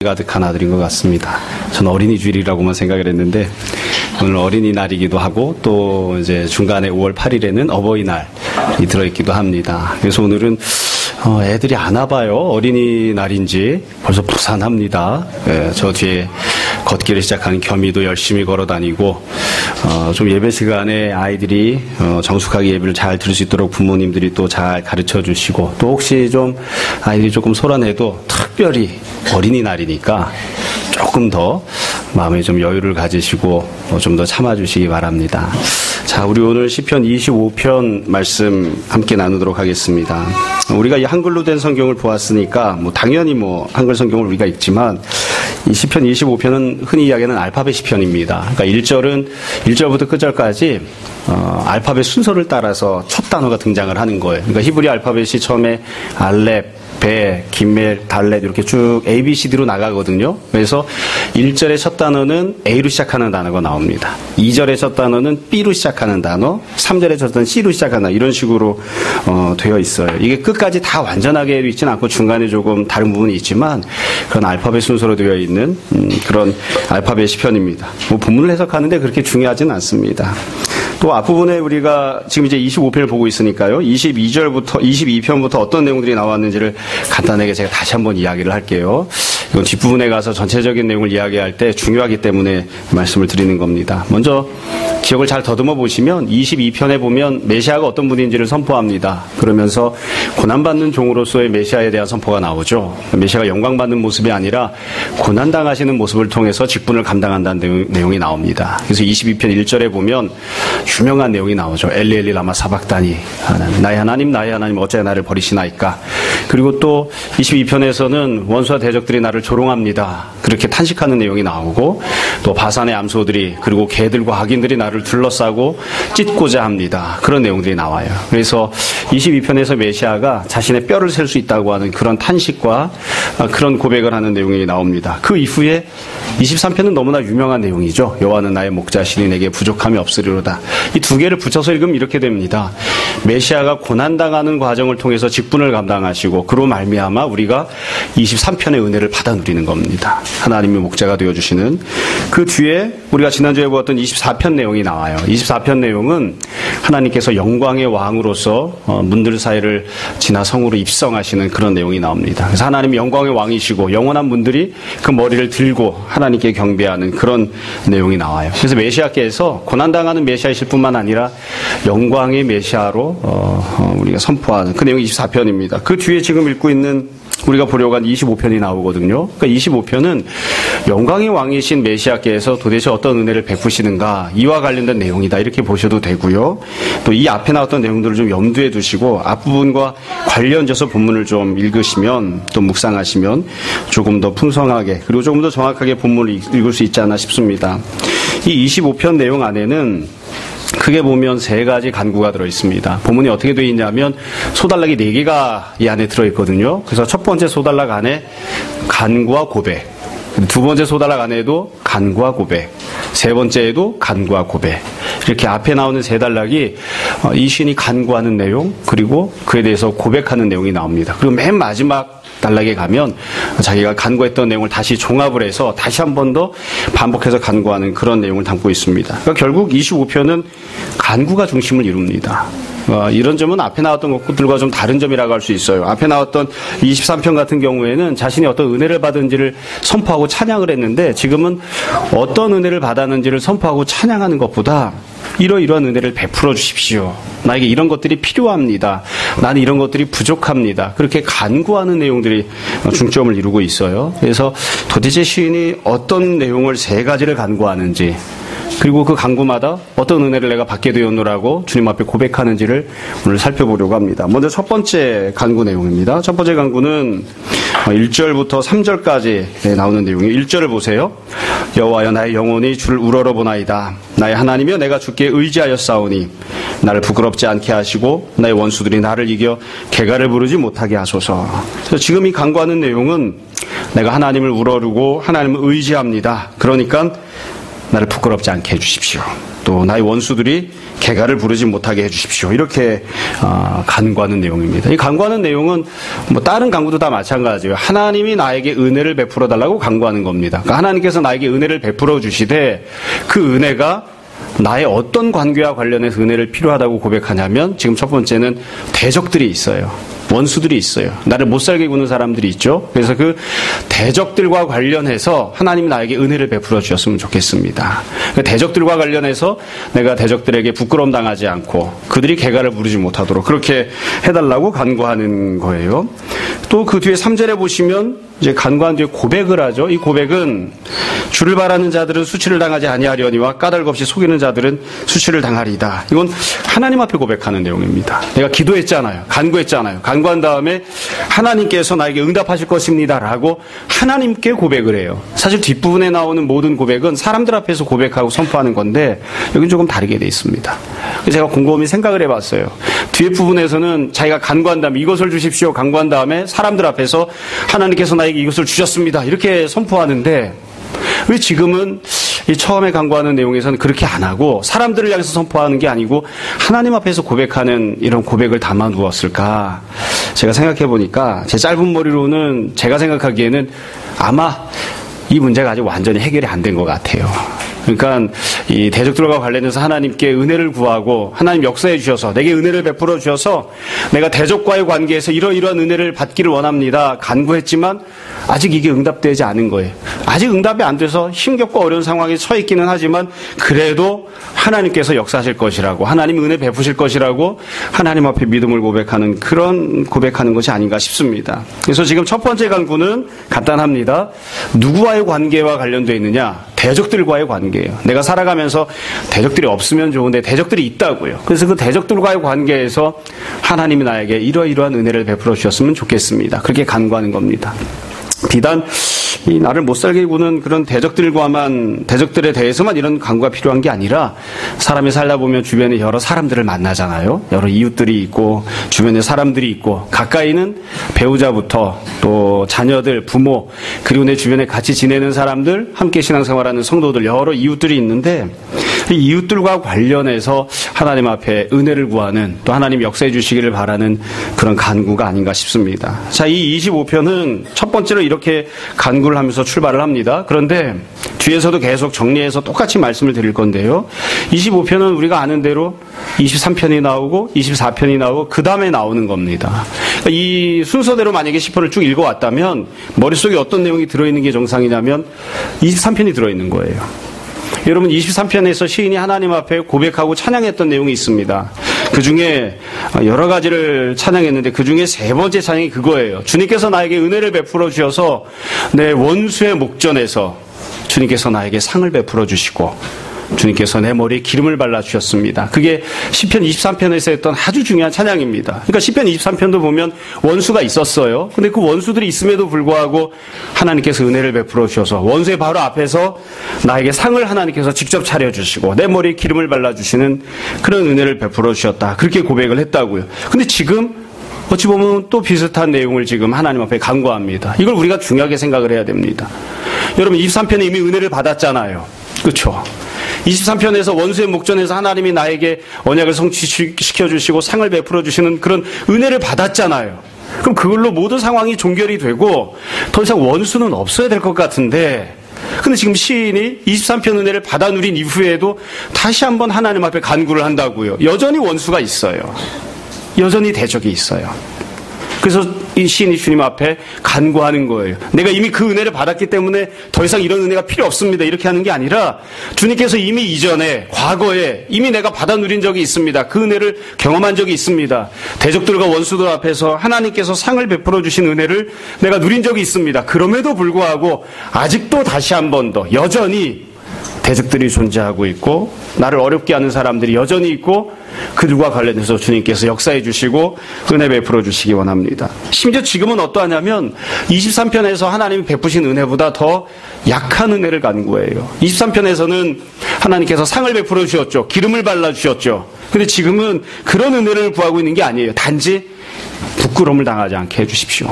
가득한 아들인 것 같습니다. 저는 어린이 주일이라고만 생각을 했는데 오늘 어린이날이기도 하고 또 이제 중간에 5월 8일에는 어버이날이 들어있기도 합니다. 그래서 오늘은 애들이 안 와봐요. 어린이날인지 벌써 부산합니다. 저 뒤에 걷기를 시작한 겸이도 열심히 걸어다니고 좀 예배 시간에 아이들이 정숙하게 예배를 잘 들을 수 있도록 부모님들이 또 잘 가르쳐 주시고 또 혹시 좀 아이들이 조금 소란해도 특별히 어린이날이니까 조금 더 마음에 좀 여유를 가지시고 좀 더 참아주시기 바랍니다. 자, 우리 오늘 시편 25편 말씀 함께 나누도록 하겠습니다. 우리가 이 한글로 된 성경을 보았으니까 당연히 한글 성경을 우리가 읽지만 이 시편 25편은 흔히 이야기하는 알파벳 시편입니다. 그러니까 1절부터 끝절까지 알파벳 순서를 따라서 첫 단어가 등장을 하는 거예요. 그러니까 히브리 알파벳이 처음에 알렙, 배, 기멜, 달렛 이렇게 쭉 A, B, C, D로 나가거든요. 그래서 1절의 첫 단어는 A로 시작하는 단어가 나옵니다. 2절의 첫 단어는 B로 시작하는 단어, 3절의 첫 단어는 C로 시작하는 단어, 이런 식으로 되어 있어요. 이게 끝까지 다 완전하게 되어 있지는 않고 중간에 조금 다른 부분이 있지만 그런 알파벳 순서로 되어 있는 그런 알파벳 시편입니다. 본문을 해석하는데 그렇게 중요하지는 않습니다. 또 앞부분에 우리가 지금 이제 25편을 보고 있으니까요. 22편부터 어떤 내용들이 나왔는지를 간단하게 제가 다시 한번 이야기를 할게요. 이건 뒷부분에 가서 전체적인 내용을 이야기할 때 중요하기 때문에 말씀을 드리는 겁니다. 먼저 기억을 잘 더듬어 보시면 22편에 보면 메시아가 어떤 분인지를 선포합니다. 그러면서 고난받는 종으로서의 메시아에 대한 선포가 나오죠. 메시아가 영광받는 모습이 아니라 고난당하시는 모습을 통해서 직분을 감당한다는 내용이 나옵니다. 그래서 22편 1절에 보면 유명한 내용이 나오죠. 엘리 엘리 라마 사박다니, 나의 하나님 어찌 나를 버리시나이까. 그리고 또 22편에서는 원수와 대적들이 나를 조롱합니다. 그렇게 탄식하는 내용이 나오고 또 바산의 암소들이 그리고 개들과 악인들이 나를 둘러싸고 찢고자 합니다. 그런 내용들이 나와요. 그래서 22편에서 메시아가 자신의 뼈를 셀 수 있다고 하는 그런 탄식과 그런 고백을 하는 내용이 나옵니다. 그 이후에 23편은 너무나 유명한 내용이죠. 여호와는 나의 목자시니 내게 부족함이 없으리로다. 이 두 개를 붙여서 읽으면 이렇게 됩니다. 메시아가 고난당하는 과정을 통해서 직분을 감당하시고 그로 말미암아 우리가 23편의 은혜를 받아 누리는 겁니다. 하나님의 목자가 되어주시는 그 뒤에 우리가 지난주에 보았던 24편 내용이 나와요. 24편 내용은 하나님께서 영광의 왕으로서 문들 사이를 지나 성으로 입성하시는 그런 내용이 나옵니다. 그래서 하나님이 영광의 왕이시고 영원한 문들이 그 머리를 들고 하나님께 경배하는 그런 내용이 나와요. 그래서 메시아께서 고난당하는 메시아이실 뿐만 아니라 영광의 메시아로 우리가 선포하는 그 내용이 24편입니다. 그 뒤에 지금 읽고 있는 우리가 보려고 한 25편이 나오거든요. 그러니까 25편은 영광의 왕이신 메시아께서 도대체 어떤 은혜를 베푸시는가, 이와 관련된 내용이다, 이렇게 보셔도 되고요. 또 이 앞에 나왔던 내용들을 좀 염두에 두시고 앞부분과 관련져서 본문을 좀 읽으시면, 또 묵상하시면 조금 더 풍성하게 그리고 조금 더 정확하게 본문을 읽을 수 있지 않나 싶습니다. 이 25편 내용 안에는 크게 보면 세 가지 간구가 들어있습니다. 본문이 어떻게 되어 있냐면 소단락이 4개가 이 안에 들어있거든요. 그래서 첫 번째 소단락 안에 간구와 고백, 두 번째 소단락 안에도 간구와 고백, 세 번째에도 간구와 고백, 이렇게 앞에 나오는 세 단락이 이 시인이 간구하는 내용 그리고 그에 대해서 고백하는 내용이 나옵니다. 그리고 맨 마지막 단락에 가면 자기가 간구했던 내용을 다시 종합을 해서 다시 한 번 더 반복해서 간구하는 그런 내용을 담고 있습니다. 그러니까 결국 25편은 간구가 중심을 이룹니다. 이런 점은 앞에 나왔던 것들과 좀 다른 점이라고 할 수 있어요. 앞에 나왔던 23편 같은 경우에는 자신이 어떤 은혜를 받은지를 선포하고 찬양을 했는데 지금은 어떤 은혜를 받았는지를 선포하고 찬양하는 것보다 이러이러한 은혜를 베풀어 주십시오. 나에게 이런 것들이 필요합니다. 나는 이런 것들이 부족합니다. 그렇게 간구하는 내용들이 중점을 이루고 있어요. 그래서 도대체 시인이 어떤 내용을 세 가지를 간구하는지, 그리고 그 간구마다 어떤 은혜를 내가 받게 되었노라고 주님 앞에 고백하는지를 오늘 살펴보려고 합니다. 먼저 첫 번째 간구 내용입니다. 첫 번째 간구는 1절부터 3절까지 나오는 내용이에요. 1절을 보세요. 여호와여 나의 영혼이 주를 우러러보나이다. 나의 하나님이여 내가 주께 의지하였사오니 나를 부끄럽지 않게 하시고 나의 원수들이 나를 이겨 개가를 부르지 못하게 하소서. 그래서 지금 이 간구하는 내용은 내가 하나님을 우러르고 하나님을 의지합니다. 그러니까 나를 부끄럽지 않게 해주십시오. 또 나의 원수들이 개가를 부르지 못하게 해주십시오. 이렇게 간구하는 내용입니다. 이 간구하는 내용은 뭐 다른 간구도 다 마찬가지예요. 하나님이 나에게 은혜를 베풀어 달라고 간구하는 겁니다. 그러니까 하나님께서 나에게 은혜를 베풀어 주시되 그 은혜가 나의 어떤 관계와 관련해서 은혜를 필요하다고 고백하냐면 지금 첫 번째는 대적들이 있어요. 원수들이 있어요. 나를 못 살게 구는 사람들이 있죠. 그래서 그 대적들과 관련해서 하나님이 나에게 은혜를 베풀어 주셨으면 좋겠습니다. 그 대적들과 관련해서 내가 대적들에게 부끄러움 당하지 않고 그들이 개가를 부르지 못하도록 그렇게 해달라고 간구하는 거예요. 또 그 뒤에 3절에 보시면 이제 간구한 뒤에 고백을 하죠. 이 고백은 주를 바라는 자들은 수치를 당하지 아니하려니와 까닭 없이 속이는 자들은 수치를 당하리이다. 이건 하나님 앞에 고백하는 내용입니다. 내가 기도했잖아요. 간구했잖아요. 간구한 다음에 하나님께서 나에게 응답하실 것입니다라고 하나님께 고백을 해요. 사실 뒷부분에 나오는 모든 고백은 사람들 앞에서 고백하고 선포하는 건데 여기는 조금 다르게 돼 있습니다. 제가 곰곰이 생각을 해봤어요. 뒤에 부분에서는 자기가 간구한 다음에 이것을 주십시오. 간구한 다음에 사람들 앞에서 하나님께서 나에게 이것을 주셨습니다. 이렇게 선포하는데 왜 지금은 이 처음에 간구하는 내용에서는 그렇게 안 하고 사람들을 향해서 선포하는 게 아니고 하나님 앞에서 고백하는 이런 고백을 담아두었을까? 제가 생각해 보니까 제 짧은 머리로는 제가 생각하기에는 아마 이 문제가 아직 완전히 해결이 안 된 것 같아요. 그러니까 이 대적들과 관련해서 하나님께 은혜를 구하고 하나님 역사해 주셔서 내게 은혜를 베풀어 주셔서 내가 대적과의 관계에서 이러이러한 은혜를 받기를 원합니다. 간구했지만 아직 이게 응답되지 않은 거예요. 아직 응답이 안 돼서 힘겹고 어려운 상황에 처해 있기는 하지만 그래도 하나님께서 역사하실 것이라고 하나님 은혜 베푸실 것이라고 하나님 앞에 믿음을 고백하는 그런 고백하는 것이 아닌가 싶습니다. 그래서 지금 첫 번째 간구는 간단합니다. 누구와의 관계와 관련되어 있느냐? 대적들과의 관계예요. 내가 살아가면서 대적들이 없으면 좋은데 대적들이 있다고요. 그래서 그 대적들과의 관계에서 하나님이 나에게 이러이러한 은혜를 베풀어 주셨으면 좋겠습니다. 그렇게 간구하는 겁니다. 비단 이 나를 못 살게 구는 그런 대적들에 대해서만 이런 간구가 필요한 게 아니라 사람이 살다 보면 주변에 여러 사람들을 만나잖아요. 여러 이웃들이 있고 주변에 사람들이 있고 가까이는 배우자부터 또 자녀들, 부모 그리고 내 주변에 같이 지내는 사람들, 함께 신앙생활하는 성도들 여러 이웃들이 있는데 이 이웃들과 관련해서 하나님 앞에 은혜를 구하는 또 하나님 역사해 주시기를 바라는 그런 간구가 아닌가 싶습니다. 자, 이 25편은 첫 번째로 이렇게 간구를 하면서 출발을 합니다. 그런데 뒤에서도 계속 정리해서 똑같이 말씀을 드릴 건데요. 25편은 우리가 아는 대로 23편이 나오고 24편이 나오고 그 다음에 나오는 겁니다. 그러니까 이 순서대로 만약에 10편을 쭉 읽어왔다면 머릿속에 어떤 내용이 들어있는 게 정상이냐면 23편이 들어있는 거예요. 여러분 23편에서 시인이 하나님 앞에 고백하고 찬양했던 내용이 있습니다. 그 중에 여러 가지를 찬양했는데 그 중에 세 번째 찬양이 그거예요. 주님께서 나에게 은혜를 베풀어 주셔서 내 원수의 목전에서 주님께서 나에게 상을 베풀어 주시고 주님께서 내 머리에 기름을 발라주셨습니다. 그게 시편 23편에서 했던 아주 중요한 찬양입니다. 그러니까 시편 23편도 보면 원수가 있었어요. 근데 그 원수들이 있음에도 불구하고 하나님께서 은혜를 베풀어 주셔서 원수의 바로 앞에서 나에게 상을 하나님께서 직접 차려주시고 내 머리에 기름을 발라주시는 그런 은혜를 베풀어 주셨다. 그렇게 고백을 했다고요. 근데 지금 어찌 보면 또 비슷한 내용을 지금 하나님 앞에 간구합니다. 이걸 우리가 중요하게 생각을 해야 됩니다. 여러분 23편에 이미 은혜를 받았잖아요. 그렇죠? 23편에서 원수의 목전에서 하나님이 나에게 언약을 성취시켜주시고 상을 베풀어 주시는 그런 은혜를 받았잖아요. 그럼 그걸로 모든 상황이 종결이 되고 더 이상 원수는 없어야 될 것 같은데 근데 지금 시인이 23편 은혜를 받아 누린 이후에도 다시 한번 하나님 앞에 간구를 한다고요. 여전히 원수가 있어요. 여전히 대적이 있어요. 그래서 이 시인이 주님 앞에 간구하는 거예요. 내가 이미 그 은혜를 받았기 때문에 더 이상 이런 은혜가 필요 없습니다. 이렇게 하는 게 아니라 주님께서 이미 이전에 과거에 이미 내가 받아 누린 적이 있습니다. 그 은혜를 경험한 적이 있습니다. 대적들과 원수들 앞에서 하나님께서 상을 베풀어 주신 은혜를 내가 누린 적이 있습니다. 그럼에도 불구하고 아직도 다시 한 번 더 여전히 대적들이 존재하고 있고 나를 어렵게 하는 사람들이 여전히 있고 그들과 관련해서 주님께서 역사해 주시고 은혜 베풀어 주시기 원합니다. 심지어 지금은 어떠하냐면 23편에서 하나님이 베푸신 은혜보다 더 약한 은혜를 간구해요. 23편에서는 하나님께서 상을 베풀어 주셨죠. 기름을 발라 주셨죠. 근데 지금은 그런 은혜를 구하고 있는 게 아니에요. 단지 부끄러움을 당하지 않게 해주십시오.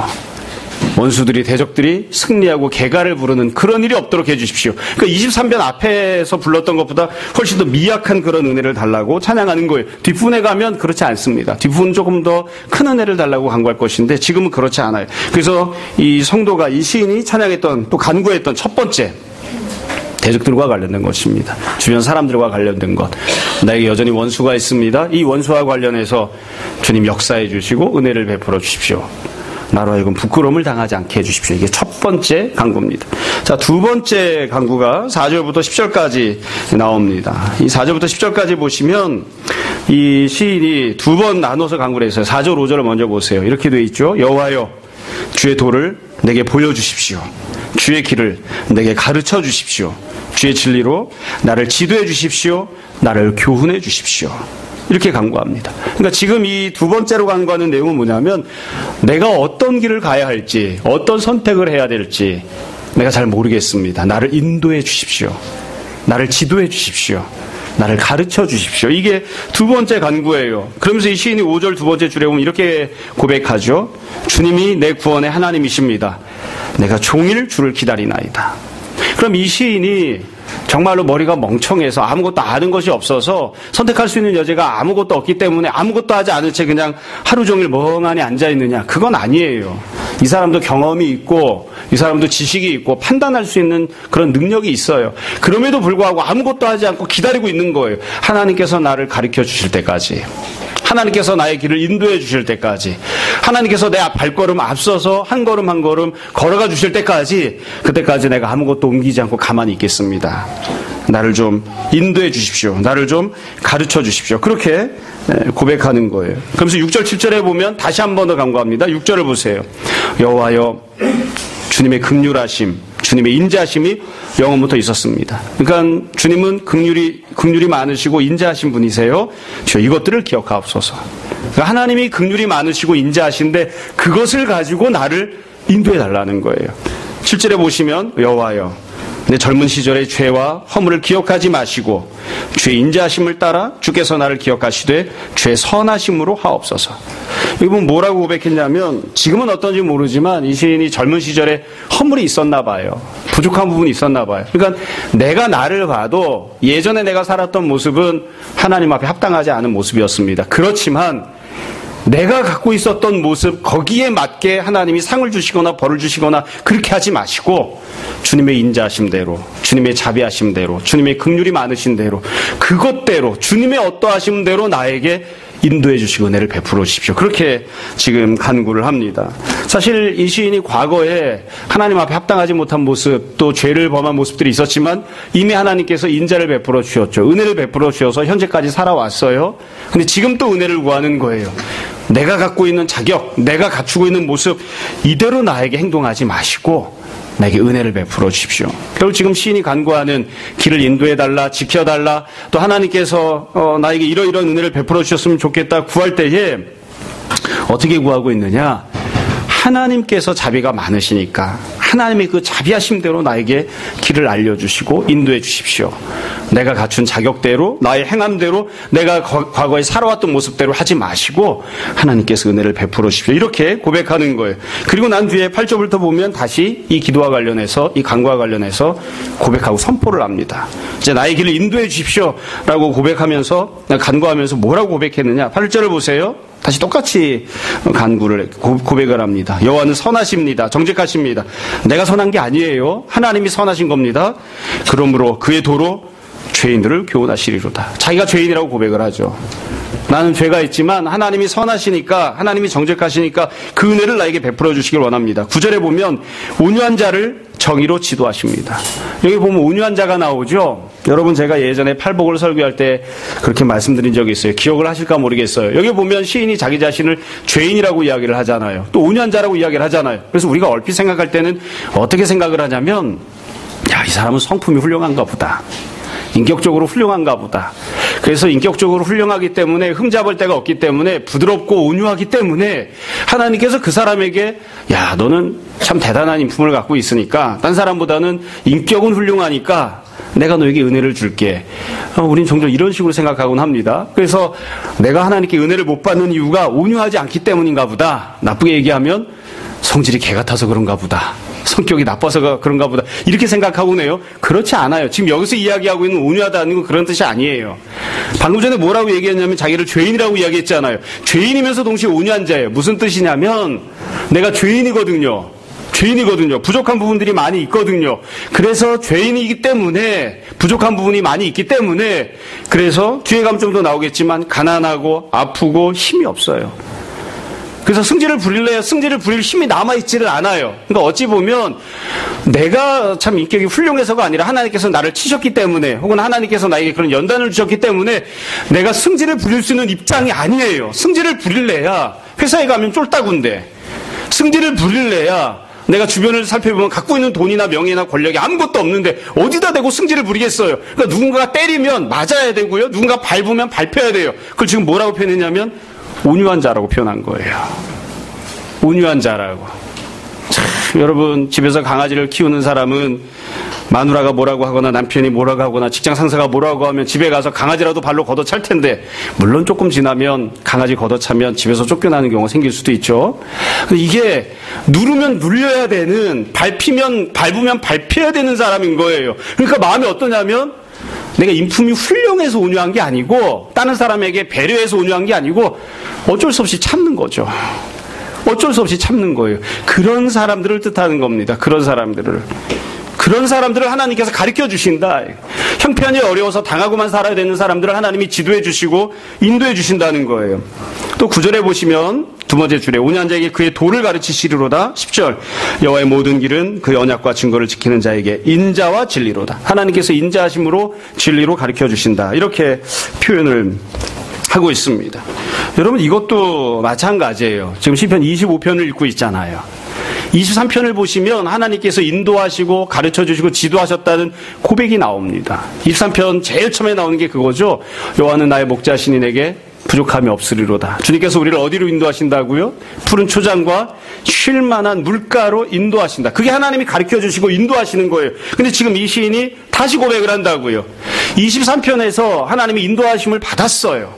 원수들이, 대적들이 승리하고 개가를 부르는 그런 일이 없도록 해주십시오. 그러니까 23편 앞에서 불렀던 것보다 훨씬 더 미약한 그런 은혜를 달라고 찬양하는 거예요. 뒷부분에 가면 그렇지 않습니다. 뒷부분은 조금 더 큰 은혜를 달라고 간구할 것인데 지금은 그렇지 않아요. 그래서 이 성도가, 이 시인이 찬양했던, 또 간구했던 첫 번째, 대적들과 관련된 것입니다. 주변 사람들과 관련된 것. 나에게 여전히 원수가 있습니다. 이 원수와 관련해서 주님 역사해 주시고 은혜를 베풀어 주십시오. 나로 하여금 부끄러움을 당하지 않게 해주십시오. 이게 첫 번째 간구입니다. 자, 두 번째 간구가 4절부터 10절까지 나옵니다. 이 4절부터 10절까지 보시면 이 시인이 두 번 나눠서 간구를 했어요. 4절, 5절을 먼저 보세요. 이렇게 되어 있죠. 여호와여, 주의 도를 내게 보여주십시오. 주의 길을 내게 가르쳐 주십시오. 주의 진리로 나를 지도해 주십시오. 나를 교훈해 주십시오. 이렇게 간구합니다. 그러니까 지금 이 두 번째로 간구하는 내용은 뭐냐면 내가 어떤 길을 가야 할지, 어떤 선택을 해야 될지 내가 잘 모르겠습니다. 나를 인도해 주십시오. 나를 지도해 주십시오. 나를 가르쳐 주십시오. 이게 두 번째 간구예요. 그러면서 이 시인이 5절 두 번째 줄에 보면 이렇게 고백하죠. 주님이 내 구원의 하나님이십니다. 내가 종일 주를 기다리나이다. 그럼 이 시인이 정말로 머리가 멍청해서 아무것도 아는 것이 없어서 선택할 수 있는 여지가 아무것도 없기 때문에 아무것도 하지 않은 채 그냥 하루 종일 멍하니 앉아있느냐? 그건 아니에요. 이 사람도 경험이 있고 이 사람도 지식이 있고 판단할 수 있는 그런 능력이 있어요. 그럼에도 불구하고 아무것도 하지 않고 기다리고 있는 거예요. 하나님께서 나를 가르쳐 주실 때까지, 하나님께서 나의 길을 인도해 주실 때까지, 하나님께서 내 발걸음 앞서서 한 걸음 한 걸음 걸어가 주실 때까지, 그때까지 내가 아무것도 옮기지 않고 가만히 있겠습니다. 나를 좀 인도해 주십시오. 나를 좀 가르쳐 주십시오. 그렇게 고백하는 거예요. 그러면서 6절 7절에 보면 다시 한 번 더 간구합니다. 6절을 보세요. 여호와여, 주님의 긍휼하심, 주님의 인자하심이 영원부터 있었습니다. 그러니까 주님은 긍휼이 많으시고 인자하신 분이세요. 저 이것들을 기억하옵소서. 그러니까 하나님이 긍휼이 많으시고 인자하신데 그것을 가지고 나를 인도해 달라는 거예요. 7절에 보시면 여호와여, 내 젊은 시절의 죄와 허물을 기억하지 마시고 주의 인자하심을 따라 주께서 나를 기억하시되 주의 선하심으로 하옵소서. 이분 뭐라고 고백했냐면, 지금은 어떤지 모르지만 이 시인이 젊은 시절에 허물이 있었나 봐요. 부족한 부분이 있었나 봐요. 그러니까 내가 나를 봐도 예전에 내가 살았던 모습은 하나님 앞에 합당하지 않은 모습이었습니다. 그렇지만 내가 갖고 있었던 모습, 거기에 맞게 하나님이 상을 주시거나 벌을 주시거나 그렇게 하지 마시고 주님의 인자하심대로, 주님의 자비하심대로, 주님의 긍휼이 많으신 대로, 그것대로 주님의 어떠하심대로 나에게 인도해 주시고 은혜를 베풀어 주십시오. 그렇게 지금 간구를 합니다. 사실 이 시인이 과거에 하나님 앞에 합당하지 못한 모습, 또 죄를 범한 모습들이 있었지만 이미 하나님께서 인자를 베풀어 주셨죠. 은혜를 베풀어 주셔서 현재까지 살아왔어요. 근데 지금 또 은혜를 구하는 거예요. 내가 갖고 있는 자격, 내가 갖추고 있는 모습 이대로 나에게 행동하지 마시고 나에게 은혜를 베풀어 주십시오. 결국 지금 시인이 간구하는 길을 인도해달라, 지켜달라, 또 하나님께서 나에게 이러이러한 은혜를 베풀어 주셨으면 좋겠다 구할 때에 어떻게 구하고 있느냐? 하나님께서 자비가 많으시니까 하나님의 그 자비하심대로 나에게 길을 알려주시고 인도해 주십시오. 내가 갖춘 자격대로, 나의 행함대로, 내가 과거에 살아왔던 모습대로 하지 마시고 하나님께서 은혜를 베풀어 주십시오. 이렇게 고백하는 거예요. 그리고 난 뒤에 8절부터 보면 다시 이 기도와 관련해서, 이 간구와 관련해서 고백하고 선포를 합니다. 이제 나의 길을 인도해 주십시오 라고 고백하면서, 간구하면서 뭐라고 고백했느냐? 8절을 보세요. 다시 똑같이 간구를, 고백을 합니다. 여호와는 선하십니다. 정직하십니다. 내가 선한 게 아니에요. 하나님이 선하신 겁니다. 그러므로 그의 도로 죄인들을 교훈하시리로다. 자기가 죄인이라고 고백을 하죠. 나는 죄가 있지만 하나님이 선하시니까, 하나님이 정직하시니까 그 은혜를 나에게 베풀어 주시길 원합니다. 9절에 보면 온유한 자를 정의로 지도하십니다. 여기 보면 온유한 자가 나오죠. 여러분, 제가 예전에 팔복을 설교할 때 그렇게 말씀드린 적이 있어요. 기억을 하실까 모르겠어요. 여기 보면 시인이 자기 자신을 죄인이라고 이야기를 하잖아요. 또 온유한 자라고 이야기를 하잖아요. 그래서 우리가 얼핏 생각할 때는 어떻게 생각을 하냐면, 야, 이 사람은 성품이 훌륭한가 보다. 인격적으로 훌륭한가 보다. 그래서 인격적으로 훌륭하기 때문에, 흠잡을 데가 없기 때문에, 부드럽고 온유하기 때문에 하나님께서 그 사람에게, 야, 너는 참 대단한 인품을 갖고 있으니까, 딴 사람보다는 인격은 훌륭하니까 내가 너에게 은혜를 줄게. 우린 종종 이런 식으로 생각하곤 합니다. 그래서 내가 하나님께 은혜를 못 받는 이유가 온유하지 않기 때문인가 보다. 나쁘게 얘기하면 성질이 개 같아서 그런가 보다. 성격이 나빠서 그런가 보다. 이렇게 생각하고네요. 그렇지 않아요. 지금 여기서 이야기하고 있는 온유하다는 건 그런 뜻이 아니에요. 방금 전에 뭐라고 얘기했냐면 자기를 죄인이라고 이야기했잖아요. 죄인이면서 동시에 온유한 자예요. 무슨 뜻이냐면 내가 죄인이거든요. 부족한 부분들이 많이 있거든요. 그래서 죄인이기 때문에 부족한 부분이 많이 있기 때문에 그래서 뒤에 가면 좀 더 나오겠지만 가난하고 아프고 힘이 없어요. 그래서 승질을 부릴래야 승질을 부릴 힘이 남아있지를 않아요. 그러니까 어찌 보면 내가 참 인격이 훌륭해서가 아니라 하나님께서 나를 치셨기 때문에 혹은 하나님께서 나에게 그런 연단을 주셨기 때문에 내가 승질을 부릴 수 있는 입장이 아니에요. 승질을 부릴래야 회사에 가면 쫄따군데 승질을 부릴래야 내가 주변을 살펴보면 갖고 있는 돈이나 명예나 권력이 아무것도 없는데 어디다 대고 승질을 부리겠어요. 그러니까 누군가가 때리면 맞아야 되고요. 누군가 밟으면 밟혀야 돼요. 그걸 지금 뭐라고 표현했냐면 온유한 자라고 표현한 거예요. 온유한 자라고. 참, 여러분 집에서 강아지를 키우는 사람은 마누라가 뭐라고 하거나 남편이 뭐라고 하거나 직장 상사가 뭐라고 하면 집에 가서 강아지라도 발로 걷어찰 텐데 물론 조금 지나면 강아지 걷어차면 집에서 쫓겨나는 경우가 생길 수도 있죠. 이게 누르면 눌려야 되는 밟으면 밟혀야 되는 사람인 거예요. 그러니까 마음이 어떠냐면 내가 인품이 훌륭해서 온유한 게 아니고 다른 사람에게 배려해서 온유한 게 아니고 어쩔 수 없이 참는 거죠. 어쩔 수 없이 참는 거예요. 그런 사람들을 뜻하는 겁니다. 그런 사람들을 하나님께서 가르쳐 주신다. 형편이 어려워서 당하고만 살아야 되는 사람들을 하나님이 지도해 주시고 인도해 주신다는 거예요. 또 9절에 보시면 두 번째 줄에 온유한 자에게 그의 도를 가르치시리로다. 10절 여호와의 모든 길은 그의 언약과 증거를 지키는 자에게 인자와 진리로다. 하나님께서 인자하심으로 진리로 가르쳐 주신다. 이렇게 표현을 하고 있습니다. 여러분 이것도 마찬가지예요. 지금 시편 25편을 읽고 있잖아요. 23편을 보시면 하나님께서 인도하시고 가르쳐주시고 지도하셨다는 고백이 나옵니다. 23편 제일 처음에 나오는 게 그거죠. 여호와는 나의 목자시니 내게 부족함이 없으리로다. 주님께서 우리를 어디로 인도하신다고요? 푸른 초장과 쉴만한 물가로 인도하신다. 그게 하나님이 가르쳐주시고 인도하시는 거예요. 근데 지금 이 시인이 다시 고백을 한다고요. 23편에서 하나님이 인도하심을 받았어요.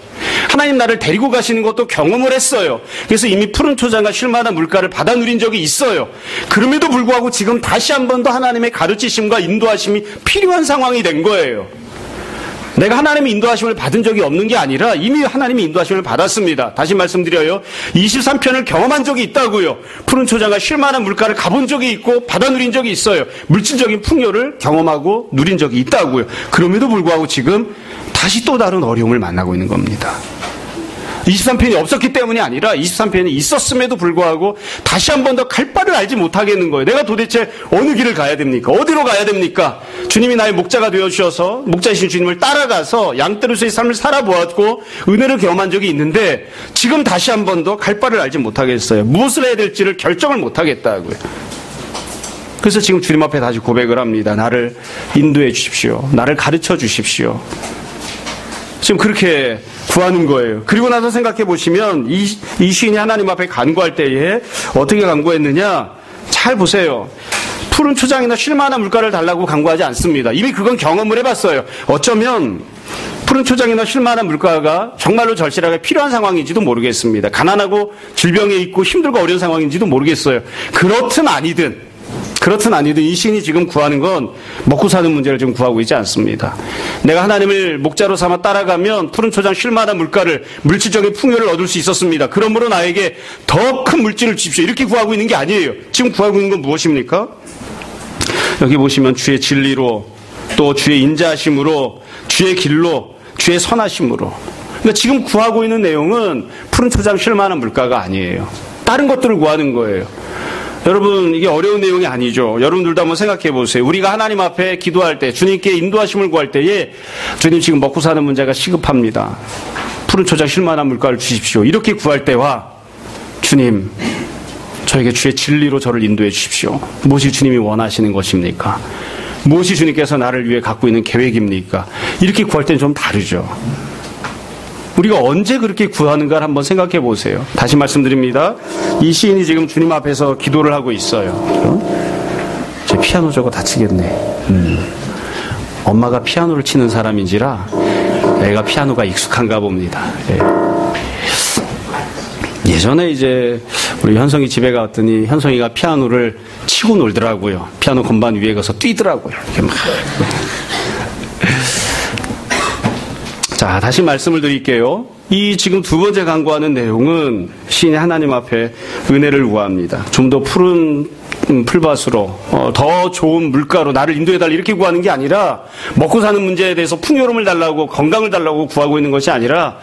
하나님 나를 데리고 가시는 것도 경험을 했어요. 그래서 이미 푸른 초장과 쉴만한 물가를 받아 누린 적이 있어요. 그럼에도 불구하고 지금 다시 한 번 더 하나님의 가르치심과 인도하심이 필요한 상황이 된 거예요. 내가 하나님의 인도하심을 받은 적이 없는 게 아니라 이미 하나님의 인도하심을 받았습니다. 다시 말씀드려요. 23편을 경험한 적이 있다고요. 푸른 초장과 쉴만한 물가를 가본 적이 있고 받아 누린 적이 있어요. 물질적인 풍요를 경험하고 누린 적이 있다고요. 그럼에도 불구하고 지금 다시 또 다른 어려움을 만나고 있는 겁니다. 23편이 없었기 때문이 아니라 23편이 있었음에도 불구하고 다시 한 번 더 갈 바를 알지 못하겠는 거예요. 내가 도대체 어느 길을 가야 됩니까? 어디로 가야 됩니까? 주님이 나의 목자가 되어주셔서 목자이신 주님을 따라가서 양떼로서의 삶을 살아보았고 은혜를 경험한 적이 있는데 지금 다시 한 번 더 갈 바를 알지 못하겠어요. 무엇을 해야 될지를 결정을 못하겠다고요. 그래서 지금 주님 앞에 다시 고백을 합니다. 나를 인도해 주십시오. 나를 가르쳐 주십시오. 지금 그렇게 구하는 거예요. 그리고 나서 생각해 보시면 이 시인이 하나님 앞에 간구할 때에 어떻게 간구했느냐? 잘 보세요. 푸른 초장이나 쉴만한 물가를 달라고 간구하지 않습니다. 이미 그건 경험을 해봤어요. 어쩌면 푸른 초장이나 쉴만한 물가가 정말로 절실하게 필요한 상황인지도 모르겠습니다. 가난하고 질병에 있고 힘들고 어려운 상황인지도 모르겠어요. 그렇든 아니든 이 시인이 지금 구하는 건 먹고 사는 문제를 지금 구하고 있지 않습니다. 내가 하나님을 목자로 삼아 따라가면 푸른 초장 쉴만한 물가를 물질적인 풍요를 얻을 수 있었습니다. 그러므로 나에게 더 큰 물질을 주십시오. 이렇게 구하고 있는 게 아니에요. 지금 구하고 있는 건 무엇입니까? 여기 보시면 주의 진리로 또 주의 인자하심으로 주의 길로 주의 선하심으로. 그러니까 지금 구하고 있는 내용은 푸른 초장 쉴만한 물가가 아니에요. 다른 것들을 구하는 거예요. 여러분 이게 어려운 내용이 아니죠. 여러분들도 한번 생각해 보세요. 우리가 하나님 앞에 기도할 때 주님께 인도하심을 구할 때에 주님 지금 먹고 사는 문제가 시급합니다. 푸른 초장 쉴만한 물가를 주십시오. 이렇게 구할 때와 주님 저에게 주의 진리로 저를 인도해 주십시오. 무엇이 주님이 원하시는 것입니까? 무엇이 주님께서 나를 위해 갖고 있는 계획입니까? 이렇게 구할 때는 좀 다르죠. 우리가 언제 그렇게 구하는가를 한번 생각해 보세요. 다시 말씀드립니다. 이 시인이 지금 주님 앞에서 기도를 하고 있어요. 제 피아노 저거 다치겠네. 엄마가 피아노를 치는 사람인지라 애가 피아노가 익숙한가 봅니다. 예. 예전에 이제 우리 현성이 집에 갔더니 현성이가 피아노를 치고 놀더라고요. 피아노 건반 위에 가서 뛰더라고요. 이렇게 막. 자, 다시 말씀을 드릴게요. 이 지금 두 번째 강구하는 내용은 시인이 하나님 앞에 은혜를 구합니다. 좀 더 푸른 풀밭으로 더 좋은 물가로 나를 인도해달라 이렇게 구하는 게 아니라 먹고 사는 문제에 대해서 풍요로움을 달라고 건강을 달라고 구하고 있는 것이 아니라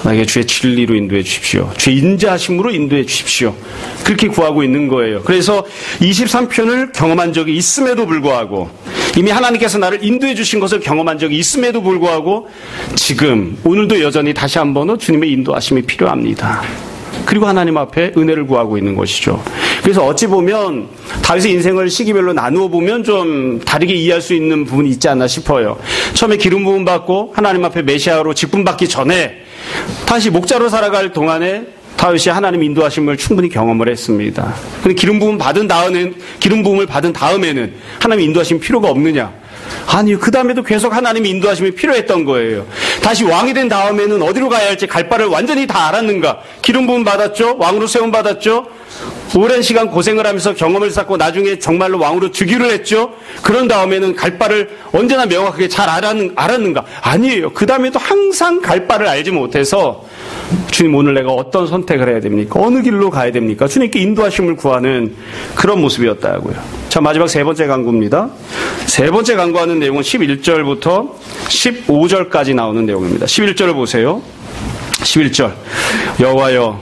나에게 주의 진리로 인도해 주십시오. 주의 인자하심으로 인도해 주십시오. 그렇게 구하고 있는 거예요. 그래서 23편을 경험한 적이 있음에도 불구하고 이미 하나님께서 나를 인도해 주신 것을 경험한 적이 있음에도 불구하고 지금 오늘도 여전히 다시 한번 주님의 인도하심이 필요합니다. 그리고 하나님 앞에 은혜를 구하고 있는 것이죠. 그래서 어찌 보면 다윗의 인생을 시기별로 나누어 보면 좀 다르게 이해할 수 있는 부분이 있지 않나 싶어요. 처음에 기름 부음 받고 하나님 앞에 메시아로 직분 받기 전에 다시 목자로 살아갈 동안에 다윗이 하나님 인도하심을 충분히 경험을 했습니다. 근데 기름 부음을 받은 다음에는 하나님 인도하심 필요가 없느냐? 아니요. 그 다음에도 계속 하나님의 인도하심이 필요했던 거예요. 다시 왕이 된 다음에는 어디로 가야 할지 갈 바를 완전히 다 알았는가? 기름 부음 받았죠? 왕으로 세움 받았죠? 오랜 시간 고생을 하면서 경험을 쌓고 나중에 정말로 왕으로 즉위를 했죠? 그런 다음에는 갈 바를 언제나 명확하게 잘 알았는가? 아니에요. 그 다음에도 항상 갈 바를 알지 못해서 주님 오늘 내가 어떤 선택을 해야 됩니까? 어느 길로 가야 됩니까? 주님께 인도하심을 구하는 그런 모습이었다고요. 자, 마지막 세 번째 강구입니다. 세 번째 강구하는 내용은 11절부터 15절까지 나오는 내용입니다. 11절을 보세요. 11절 여호와여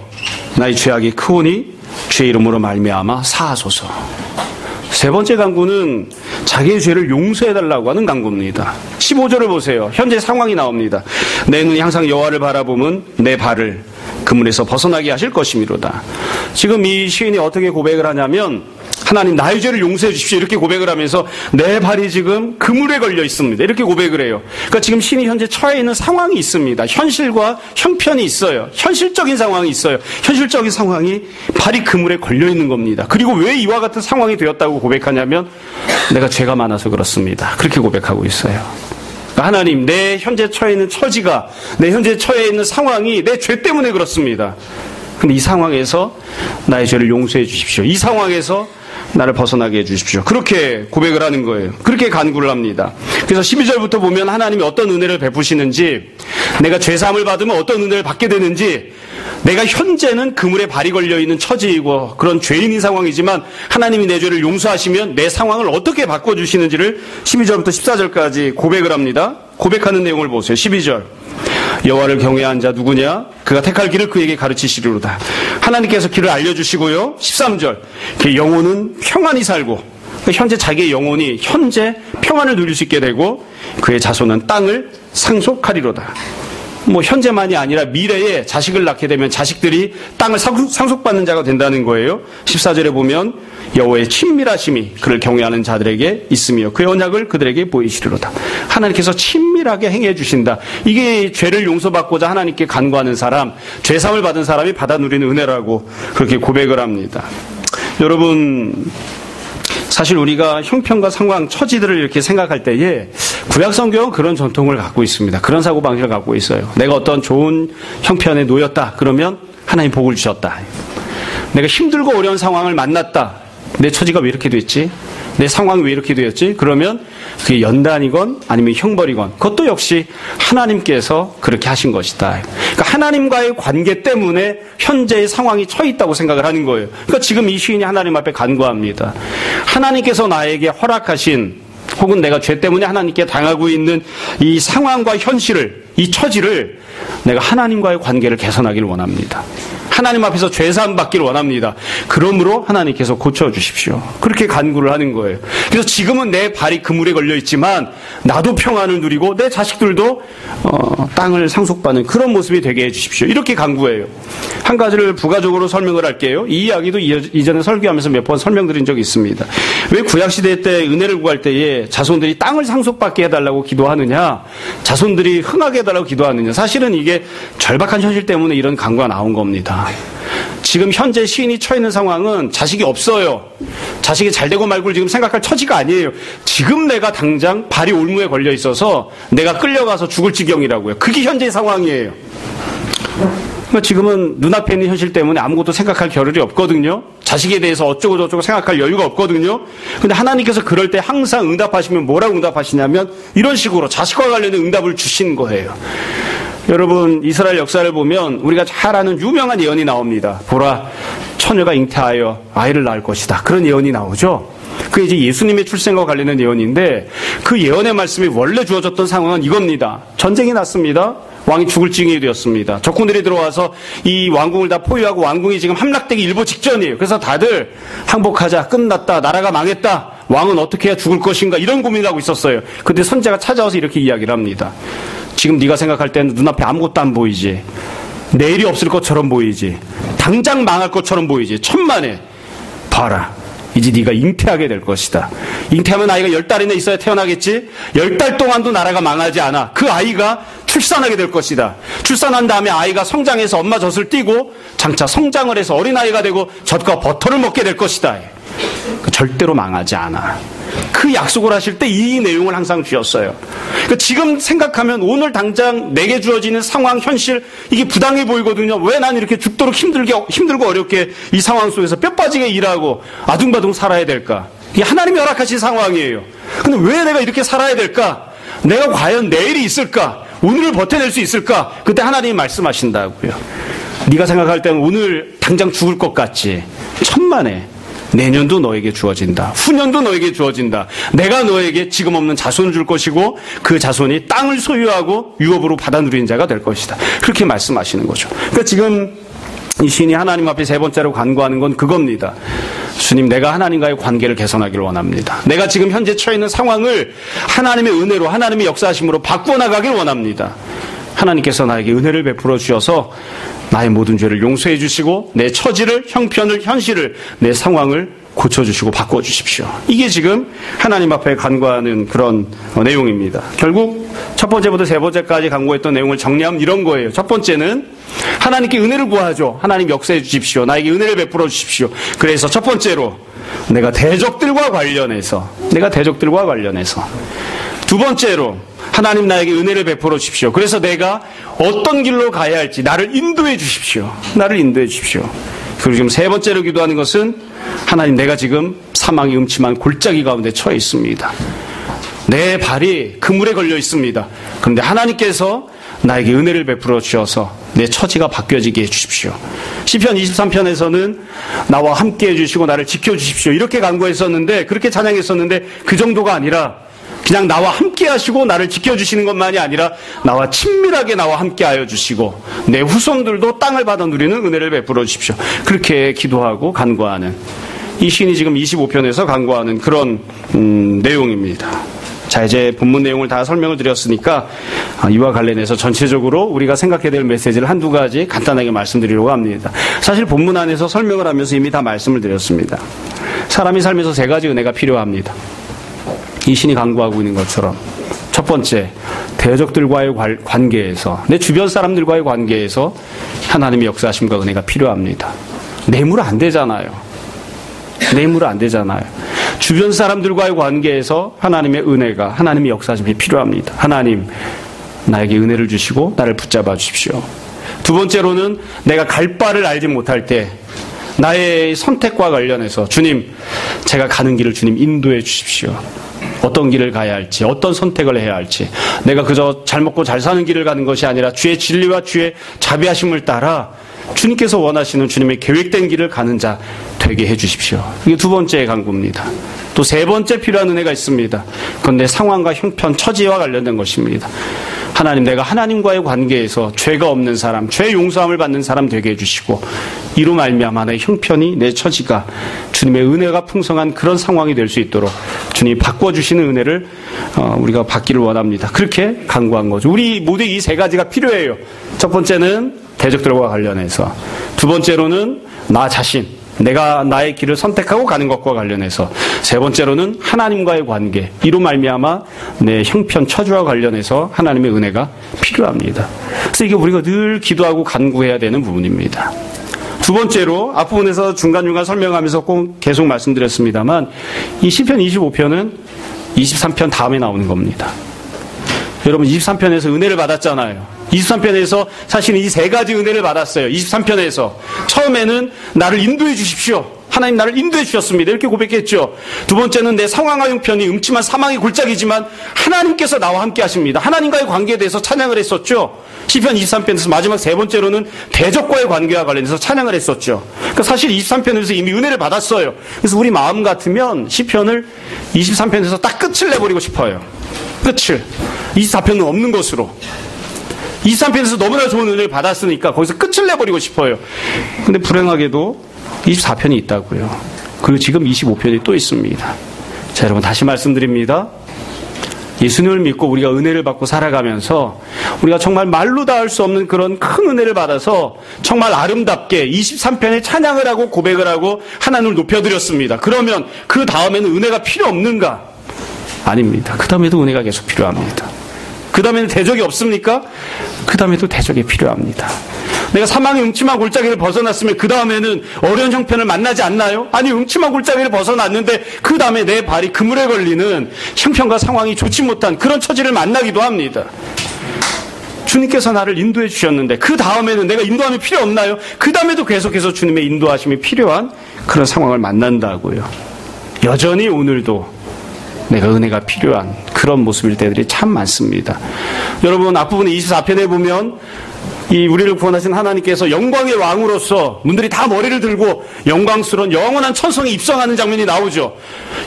나의 죄악이 크오니 주의 이름으로 말미암아 사하소서. 세 번째 강구는 자기의 죄를 용서해달라고 하는 강구입니다. 15절을 보세요. 현재 상황이 나옵니다. 내 눈이 항상 여호와를 바라보면 내 발을 그물에서 벗어나게 하실 것이미로다. 지금 이 시인이 어떻게 고백을 하냐면 하나님 나의 죄를 용서해 주십시오 이렇게 고백을 하면서 내 발이 지금 그물에 걸려 있습니다. 이렇게 고백을 해요. 그러니까 지금 시인이 현재 처해 있는 상황이 있습니다. 현실과 형편이 있어요. 현실적인 상황이 있어요. 현실적인 상황이 발이 그물에 걸려 있는 겁니다. 그리고 왜 이와 같은 상황이 되었다고 고백하냐면 내가 죄가 많아서 그렇습니다. 그렇게 고백하고 있어요. 하나님 내 현재 처해 있는 처지가 내 현재 처해 있는 상황이 내 죄 때문에 그렇습니다. 근데 이 상황에서 나의 죄를 용서해 주십시오. 이 상황에서 나를 벗어나게 해주십시오. 그렇게 고백을 하는 거예요. 그렇게 간구를 합니다. 그래서 12절부터 보면 하나님이 어떤 은혜를 베푸시는지, 내가 죄사함을 받으면 어떤 은혜를 받게 되는지, 내가 현재는 그물에 발이 걸려있는 처지이고 그런 죄인인 상황이지만 하나님이 내 죄를 용서하시면 내 상황을 어떻게 바꿔주시는지를 12절부터 14절까지 고백을 합니다. 고백하는 내용을 보세요. 12절 여호와를 경외한 자 누구냐? 그가 택할 길을 그에게 가르치시리로다. 하나님께서 길을 알려주시고요. 13절 그의 영혼은 평안히 살고, 현재 자기의 영혼이 현재 평안을 누릴 수 있게 되고 그의 자손은 땅을 상속하리로다. 현재만이 아니라 미래에 자식을 낳게 되면 자식들이 땅을 상속받는 자가 된다는 거예요. 14절에 보면 여호와의 친밀하심이 그를 경외하는 자들에게 있으며 그의 언약을 그들에게 보이시리로다. 하나님께서 친밀하게 행해 주신다. 이게 죄를 용서받고자 하나님께 간구하는 사람, 죄사함을 받은 사람이 받아 누리는 은혜라고 그렇게 고백을 합니다. 여러분, 사실 우리가 형편과 상황, 처지들을 이렇게 생각할 때에 구약 성경은 그런 전통을 갖고 있습니다. 그런 사고방식을 갖고 있어요. 내가 어떤 좋은 형편에 놓였다. 그러면 하나님 복을 주셨다. 내가 힘들고 어려운 상황을 만났다. 내 처지가 왜 이렇게 됐지? 내 상황이 왜 이렇게 되었지? 그러면 그게 연단이건 아니면 형벌이건 그것도 역시 하나님께서 그렇게 하신 것이다. 그러니까 하나님과의 관계 때문에 현재의 상황이 처해 있다고 생각을 하는 거예요. 그러니까 지금 이 시인이 하나님 앞에 간구합니다. 하나님께서 나에게 허락하신, 혹은 내가 죄 때문에 하나님께 당하고 있는 이 상황과 현실을, 이 처지를 내가 하나님과의 관계를 개선하기를 원합니다. 하나님 앞에서 죄사함 받기를 원합니다. 그러므로 하나님께서 고쳐주십시오. 그렇게 간구를 하는 거예요. 그래서 지금은 내 발이 그물에 걸려 있지만 나도 평안을 누리고 내 자식들도 땅을 상속받는 그런 모습이 되게 해주십시오. 이렇게 간구해요. 한 가지를 부가적으로 설명을 할게요. 이 이야기도 이전에 설교하면서 몇 번 설명드린 적이 있습니다. 왜 구약시대 때 은혜를 구할 때에 자손들이 땅을 상속받게 해달라고 기도하느냐, 자손들이 흥하게 해달라고 기도하느냐. 사실은 이게 절박한 현실 때문에 이런 간구가 나온 겁니다. 지금 현재 시인이 처해 있는 상황은 자식이 없어요. 자식이 잘 되고 말고를 지금 생각할 처지가 아니에요. 지금 내가 당장 발이 올무에 걸려 있어서 내가 끌려가서 죽을 지경이라고요. 그게 현재의 상황이에요. 그러니까 지금은 눈앞에 있는 현실 때문에 아무것도 생각할 겨를이 없거든요. 자식에 대해서 어쩌고 저쩌고 생각할 여유가 없거든요. 근데 하나님께서 그럴 때 항상 응답하시면 뭐라고 응답하시냐면 이런 식으로 자식과 관련된 응답을 주신 거예요. 여러분, 이스라엘 역사를 보면 우리가 잘 아는 유명한 예언이 나옵니다. 보라, 처녀가 잉태하여 아이를 낳을 것이다. 그런 예언이 나오죠. 그게 이제 예수님의 출생과 관련된 예언인데 그 예언의 말씀이 원래 주어졌던 상황은 이겁니다. 전쟁이 났습니다. 왕이 죽을 징이 되었습니다. 적군들이 들어와서 이 왕궁을 다 포위하고 왕궁이 지금 함락되기 일보 직전이에요. 그래서 다들 항복하자, 끝났다, 나라가 망했다, 왕은 어떻게 해야 죽을 것인가, 이런 고민을 하고 있었어요. 근데 선지자가 찾아와서 이렇게 이야기를 합니다. 지금 네가 생각할 때는 눈앞에 아무것도 안 보이지, 내일이 없을 것처럼 보이지, 당장 망할 것처럼 보이지, 천만에 봐라, 이제 네가 잉태하게 될 것이다. 잉태하면 아이가 10달이나 있어야 태어나겠지. 10달 동안도 나라가 망하지 않아. 그 아이가 출산하게 될 것이다. 출산한 다음에 아이가 성장해서 엄마 젖을 띠고 장차 성장을 해서 어린아이가 되고 젖과 버터를 먹게 될 것이다. 절대로 망하지 않아. 그 약속을 하실 때 이 내용을 항상 주셨어요. 그러니까 지금 생각하면 오늘 당장 내게 주어지는 상황, 현실, 이게 부당해 보이거든요. 왜 난 이렇게 죽도록 힘들고 어렵게 이 상황 속에서 뼈 빠지게 일하고 아둥바둥 살아야 될까? 이게 하나님이 허락하신 상황이에요. 근데 왜 내가 이렇게 살아야 될까? 내가 과연 내일이 있을까? 오늘을 버텨낼 수 있을까? 그때 하나님이 말씀하신다고요. 네가 생각할 때는 오늘 당장 죽을 것 같지? 천만에 내년도 너에게 주어진다. 후년도 너에게 주어진다. 내가 너에게 지금 없는 자손을 줄 것이고 그 자손이 땅을 소유하고 유업으로 받아 누리는 자가 될 것이다. 그렇게 말씀하시는 거죠. 그러니까 지금 이 시인이 하나님 앞에 세 번째로 간구하는 건 그겁니다. 주님, 내가 하나님과의 관계를 개선하기를 원합니다. 내가 지금 현재 처해 있는 상황을 하나님의 은혜로, 하나님의 역사하심으로 바꾸어 나가길 원합니다. 하나님께서 나에게 은혜를 베풀어 주셔서 나의 모든 죄를 용서해 주시고 내 처지를, 형편을, 현실을, 내 상황을 고쳐주시고 바꿔주십시오. 이게 지금 하나님 앞에 간구하는 그런 내용입니다. 결국 첫 번째부터 세 번째까지 간구했던 내용을 정리하면 이런 거예요. 첫 번째는 하나님께 은혜를 구하죠. 하나님 역사해 주십시오. 나에게 은혜를 베풀어 주십시오. 그래서 첫 번째로 내가 대적들과 관련해서 두 번째로 하나님 나에게 은혜를 베풀어 주십시오. 그래서 내가 어떤 길로 가야 할지 나를 인도해 주십시오. 그리고 지금 세 번째로 기도하는 것은 하나님, 내가 지금 사망의 음침한 골짜기 가운데 처해 있습니다. 내 발이 그물에 걸려 있습니다. 그런데 하나님께서 나에게 은혜를 베풀어 주셔서 내 처지가 바뀌어지게 해주십시오. 시편 23편에서는 나와 함께 해주시고 나를 지켜주십시오, 이렇게 간구했었는데, 그렇게 찬양했었는데 그 정도가 아니라 그냥 나와 함께 하시고 나를 지켜주시는 것만이 아니라 나와 친밀하게 나와 함께 하여 주시고 내 후손들도 땅을 받아 누리는 은혜를 베풀어 주십시오. 그렇게 기도하고 간구하는, 이 시인이 지금 25편에서 간구하는 그런 내용입니다. 자, 이제 본문 내용을 다 설명을 드렸으니까 이와 관련해서 전체적으로 우리가 생각해야 될 메시지를 한두 가지 간단하게 말씀드리려고 합니다. 사실 본문 안에서 설명을 하면서 이미 다 말씀을 드렸습니다. 사람이 살면서 세 가지 은혜가 필요합니다. 이 신이 간구하고 있는 것처럼, 첫 번째, 대적들과의 관계에서, 내 주변 사람들과의 관계에서 하나님의 역사하심과 은혜가 필요합니다. 뇌물 안 되잖아요. 주변 사람들과의 관계에서 하나님의 은혜가, 하나님의 역사하심이 필요합니다. 하나님, 나에게 은혜를 주시고 나를 붙잡아 주십시오. 두 번째로는 내가 갈 바를 알지 못할 때 나의 선택과 관련해서, 주님, 제가 가는 길을 주님 인도해 주십시오. 어떤 길을 가야 할지, 어떤 선택을 해야 할지, 내가 그저 잘 먹고 잘 사는 길을 가는 것이 아니라 주의 진리와 주의 자비하심을 따라 주님께서 원하시는 주님의 계획된 길을 가는 자 되게 해주십시오. 이게 두 번째의 간구입니다. 또 세 번째 필요한 은혜가 있습니다. 그건 내 상황과 형편, 처지와 관련된 것입니다. 하나님, 내가 하나님과의 관계에서 죄가 없는 사람, 죄 용서함을 받는 사람 되게 해주시고, 이로 말미암아 내 형편이, 내 처지가 주님의 은혜가 풍성한 그런 상황이 될 수 있도록 주님이 바꿔주시는 은혜를 우리가 받기를 원합니다. 그렇게 간구한 거죠. 우리 모두 이 세 가지가 필요해요. 첫 번째는 대적들과 관련해서, 두 번째로는 나 자신, 내가 나의 길을 선택하고 가는 것과 관련해서, 세 번째로는 하나님과의 관계, 이로 말미암아 내 형편, 처지와 관련해서 하나님의 은혜가 필요합니다. 그래서 이게 우리가 늘 기도하고 간구해야 되는 부분입니다. 두 번째로, 앞부분에서 중간중간 설명하면서 꼭 계속 말씀드렸습니다만, 이 시편 25편은 23편 다음에 나오는 겁니다. 여러분, 23편에서 은혜를 받았잖아요. 23편에서 사실은 이 세 가지 은혜를 받았어요. 23편에서 처음에는 나를 인도해 주십시오. 하나님 나를 인도해 주셨습니다. 이렇게 고백했죠. 두 번째는 내 상황과 형편이 음침한 사망의 골짜기지만 하나님께서 나와 함께 하십니다. 하나님과의 관계에 대해서 찬양을 했었죠. 시편 23편에서 마지막 세 번째로는 대적과의 관계와 관련해서 찬양을 했었죠. 그러니까 사실 23편에서 이미 은혜를 받았어요. 그래서 우리 마음 같으면 시편을 23편에서 딱 끝을 내버리고 싶어요. 끝을. 24편은 없는 것으로. 23편에서 너무나 좋은 은혜를 받았으니까 거기서 끝을 내버리고 싶어요. 근데 불행하게도 24편이 있다고요. 그리고 지금 25편이 또 있습니다. 자, 여러분 다시 말씀드립니다. 예수님을 믿고 우리가 은혜를 받고 살아가면서 우리가 정말 말로 다 할 수 없는 그런 큰 은혜를 받아서 정말 아름답게 23편에 찬양을 하고 고백을 하고 하나님을 높여드렸습니다. 그러면 그 다음에는 은혜가 필요 없는가? 아닙니다. 그 다음에도 은혜가 계속 필요합니다. 그 다음에는 대적이 없습니까? 그 다음에도 대적이 필요합니다. 내가 사망의 음침한 골짜기를 벗어났으면 그 다음에는 어려운 형편을 만나지 않나요? 아니, 음침한 골짜기를 벗어났는데 그 다음에 내 발이 그물에 걸리는 형편과 상황이 좋지 못한 그런 처지를 만나기도 합니다. 주님께서 나를 인도해 주셨는데 그 다음에는 내가 인도함이 필요 없나요? 그 다음에도 계속해서 주님의 인도하심이 필요한 그런 상황을 만난다고요. 여전히 오늘도 내가 은혜가 필요한 그런 모습일 때들이 참 많습니다. 여러분 앞부분에 24편에 보면 이 우리를 구원하신 하나님께서 영광의 왕으로서 문들이 다 머리를 들고 영광스러운 영원한 천성에 입성하는 장면이 나오죠.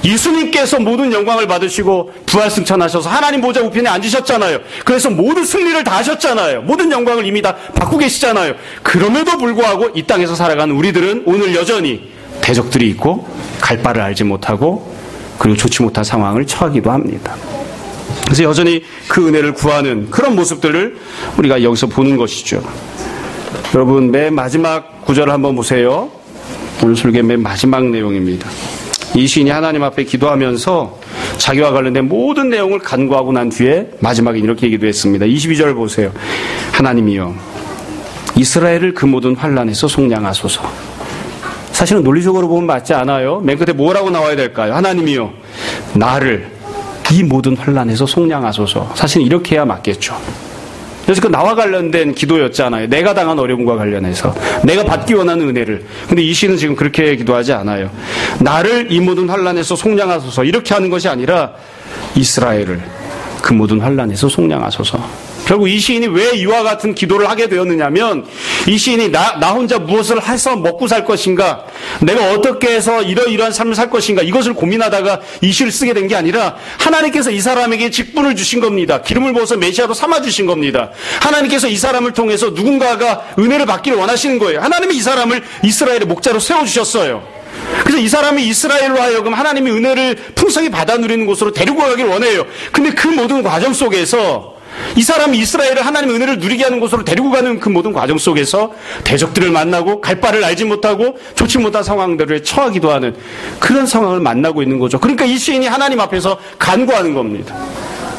예수님께서 모든 영광을 받으시고 부활승천하셔서 하나님 보좌 우편에 앉으셨잖아요. 그래서 모든 승리를 다 하셨잖아요. 모든 영광을 이미 다 받고 계시잖아요. 그럼에도 불구하고 이 땅에서 살아가는 우리들은 오늘 여전히 대적들이 있고 갈 바를 알지 못하고 그리고 좋지 못한 상황을 처하기도 합니다. 그래서 여전히 그 은혜를 구하는 그런 모습들을 우리가 여기서 보는 것이죠. 여러분 맨 마지막 구절을 한번 보세요. 오늘 설교의 맨 마지막 내용입니다. 이 시인이 하나님 앞에 기도하면서 자기와 관련된 모든 내용을 간구하고 난 뒤에 마지막에 이렇게 기도했습니다. 22절 보세요. 하나님이여 이스라엘을 그 모든 환난에서 속량하소서. 사실은 논리적으로 보면 맞지 않아요. 맨 끝에 뭐라고 나와야 될까요? 하나님이요 나를 이 모든 환난에서 속량하소서. 사실은 이렇게 해야 맞겠죠. 그래서 그 나와 관련된 기도였잖아요. 내가 당한 어려움과 관련해서 내가 받기 원하는 은혜를. 근데 이 시는 지금 그렇게 기도하지 않아요. 나를 이 모든 환난에서 속량하소서 이렇게 하는 것이 아니라 이스라엘을 그 모든 환난에서 속량하소서. 결국 이 시인이 왜 이와 같은 기도를 하게 되었느냐면 이 시인이 나 혼자 무엇을 해서 먹고 살 것인가, 내가 어떻게 해서 이러이러한 삶을 살 것인가 이것을 고민하다가 이 시를 쓰게 된 게 아니라 하나님께서 이 사람에게 직분을 주신 겁니다. 기름을 부어서 메시아로 삼아주신 겁니다. 하나님께서 이 사람을 통해서 누군가가 은혜를 받기를 원하시는 거예요. 하나님이 이 사람을 이스라엘의 목자로 세워주셨어요. 그래서 이 사람이 이스라엘로 하여금 하나님의 은혜를 풍성히 받아 누리는 곳으로 데리고 가길 원해요. 근데 그 모든 과정 속에서 이 사람이 이스라엘을 하나님의 은혜를 누리게 하는 곳으로 데리고 가는 그 모든 과정 속에서 대적들을 만나고 갈 바를 알지 못하고 좋지 못한 상황들을 처하기도 하는 그런 상황을 만나고 있는 거죠. 그러니까 이 시인이 하나님 앞에서 간구하는 겁니다.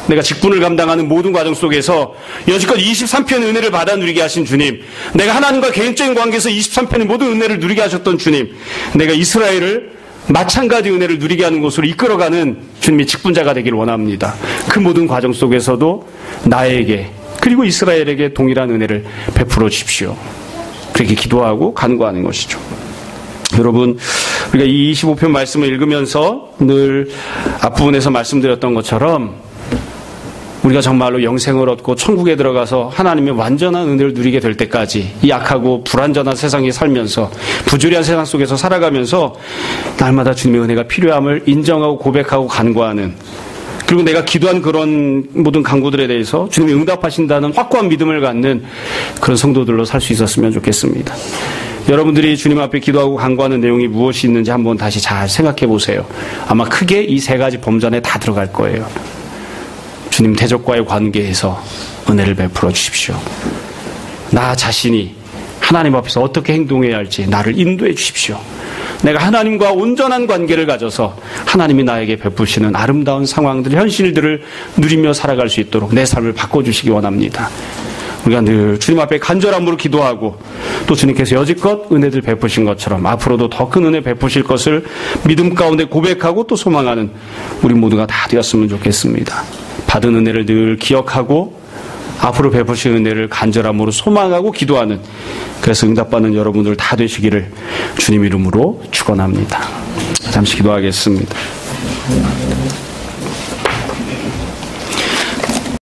내가 직분을 감당하는 모든 과정 속에서 여지껏 23편의 은혜를 받아 누리게 하신 주님, 내가 하나님과 개인적인 관계에서 23편의 모든 은혜를 누리게 하셨던 주님, 내가 이스라엘을 마찬가지 은혜를 누리게 하는 곳으로 이끌어가는 주님의 직분자가 되기를 원합니다. 그 모든 과정 속에서도 나에게 그리고 이스라엘에게 동일한 은혜를 베풀어 주십시오. 그렇게 기도하고 간구하는 것이죠. 여러분 우리가 이 25편 말씀을 읽으면서 늘 앞부분에서 말씀드렸던 것처럼 우리가 정말로 영생을 얻고 천국에 들어가서 하나님의 완전한 은혜를 누리게 될 때까지 이 악하고 불완전한 세상에 살면서 부조리한 세상 속에서 살아가면서 날마다 주님의 은혜가 필요함을 인정하고 고백하고 간구하는, 그리고 내가 기도한 그런 모든 간구들에 대해서 주님이 응답하신다는 확고한 믿음을 갖는 그런 성도들로 살 수 있었으면 좋겠습니다. 여러분들이 주님 앞에 기도하고 간구하는 내용이 무엇이 있는지 한번 다시 잘 생각해 보세요. 아마 크게 이 세 가지 범전에 다 들어갈 거예요. 주님 대적과의 관계에서 은혜를 베풀어 주십시오. 나 자신이 하나님 앞에서 어떻게 행동해야 할지 나를 인도해 주십시오. 내가 하나님과 온전한 관계를 가져서 하나님이 나에게 베푸시는 아름다운 상황들, 현실들을 누리며 살아갈 수 있도록 내 삶을 바꿔주시기 원합니다. 우리가 늘 주님 앞에 간절함으로 기도하고 또 주님께서 여지껏 은혜를 베푸신 것처럼 앞으로도 더 큰 은혜 베푸실 것을 믿음 가운데 고백하고 또 소망하는 우리 모두가 다 되었으면 좋겠습니다. 받은 은혜를 늘 기억하고 앞으로 베푸실 은혜를 간절함으로 소망하고 기도하는, 그래서 응답받는 여러분들 다 되시기를 주님 이름으로 축원합니다. 잠시 기도하겠습니다.